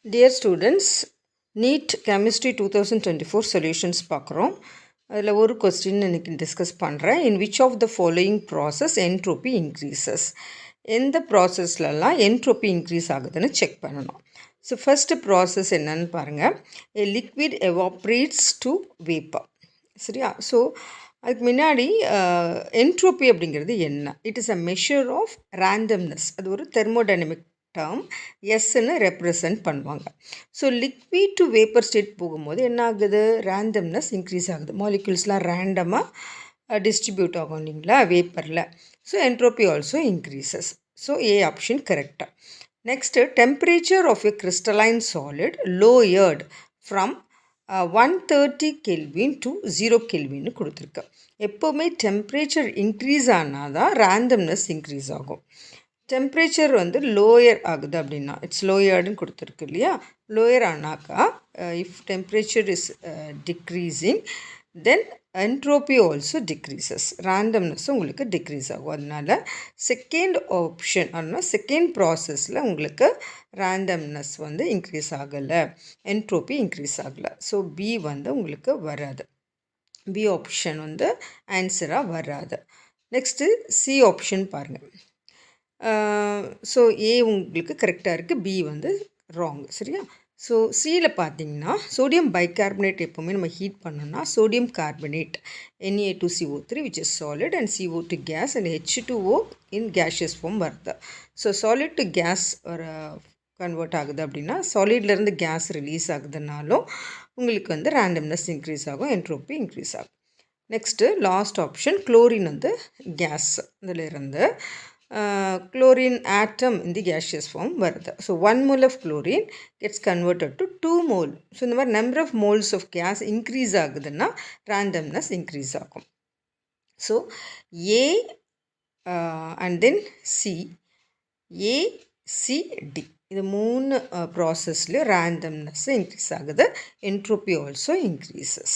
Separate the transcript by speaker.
Speaker 1: Dear students, NEET Chemistry 2024 Solutions பார்க்குறோம். அதில் ஒரு கொஸ்டின் இன்றைக்கி டிஸ்கஸ் பண்ணுறேன். In which of the following process entropy increases? எந்த ப்ராசஸ்லலாம் என்ட்ரோபி இன்க்ரீஸ் ஆகுதுன்னு செக் பண்ணணும். ஸோ ஃபஸ்ட்டு ப்ராசஸ் என்னன்னு பாருங்கள். A liquid evaporates to vapour. சரியா? ஸோ அதுக்கு முன்னாடி என்ட்ரோபி அப்படிங்கிறது என்ன? It is a measure of randomness. அது ஒரு தெர்மோடைனமிக் டேர்ம் எஸ்ன்னு ரெப்ரசன்ட் பண்ணுவாங்க. So liquid to vapour state போகும்போது என்ன ஆகுது? ரேண்டம்னஸ் இன்க்ரீஸ் ஆகுது. மாலிக்யூல்ஸ்லாம் ரேண்டமாக டிஸ்ட்ரிபியூட் ஆகும் இல்லைங்களா வேப்பரில். So entropy also increases. So a option கரெக்டாக. Next temperature of a crystalline solid lowered from 130 kelvin to 0 கெல்வின்னு கொடுத்துருக்கு. எப்போவுமே டெம்பரேச்சர் இன்க்ரீஸ் ஆனால் தான் ரேண்டம்னஸ் இன்க்ரீஸ் ஆகும். டெம்பரேச்சர் வந்து லோயர் ஆகுது அப்படின்னா இட்ஸ் லோயர்டுன்னு கொடுத்துருக்கு இல்லையா? லோயர் ஆனாக்கா if temperature is decreasing then entropy also decreases. ரேண்டம்னஸும் உங்களுக்கு டிக்ரீஸ் ஆகும். அதனால் செகண்ட் ஆப்ஷன் அப்படின்னா செகண்ட் ப்ராசஸில் உங்களுக்கு ரேண்டம்னஸ் வந்து இன்க்ரீஸ் ஆகலை, என்ட்ரோபி இன்க்ரீஸ் ஆகலை. ஸோ பி வந்து உங்களுக்கு வராது. பி ஆப்ஷன் வந்து ஆன்சராக வராது. நெக்ஸ்ட்டு சி ஆப்ஷன் பாருங்கள். ஸோ ஏ உங்களுக்கு கரெக்டாக இருக்குது, பி வந்து ராங். சரியா? ஸோ சியில் பார்த்தீங்கன்னா சோடியம் பைகார்பனேட் எப்போவுமே நம்ம ஹீட் பண்ணோம்னா sodium carbonate Na2CO3 which is solid and CO2 gas and H2O in gaseous form வருது. ஸோ சாலிட் டு கேஸ் ஒரு கன்வெர்ட் ஆகுது அப்படின்னா சாலிட்லேருந்து கேஸ் ரிலீஸ் ஆகுதுனாலும் உங்களுக்கு வந்து ரேண்டம்னஸ் இன்க்ரீஸ் ஆகும், என்ட்ரோபி இன்க்ரீஸ் ஆகும். நெக்ஸ்ட்டு லாஸ்ட் ஆப்ஷன் குளோரின் வந்து கேஸ், இதிலிருந்து chlorine atom in the gaseous form வருது. So 1 mole of chlorine gets converted to 2 mole. So இந்த மாதிரி number of moles of gas increase ஆகுதுன்னா randomness increase ஆகும். So A and then C, A, C, D இது மூணு ப்ராசஸ்லேயும் randomness increase ஆகுது. Entropy also increases.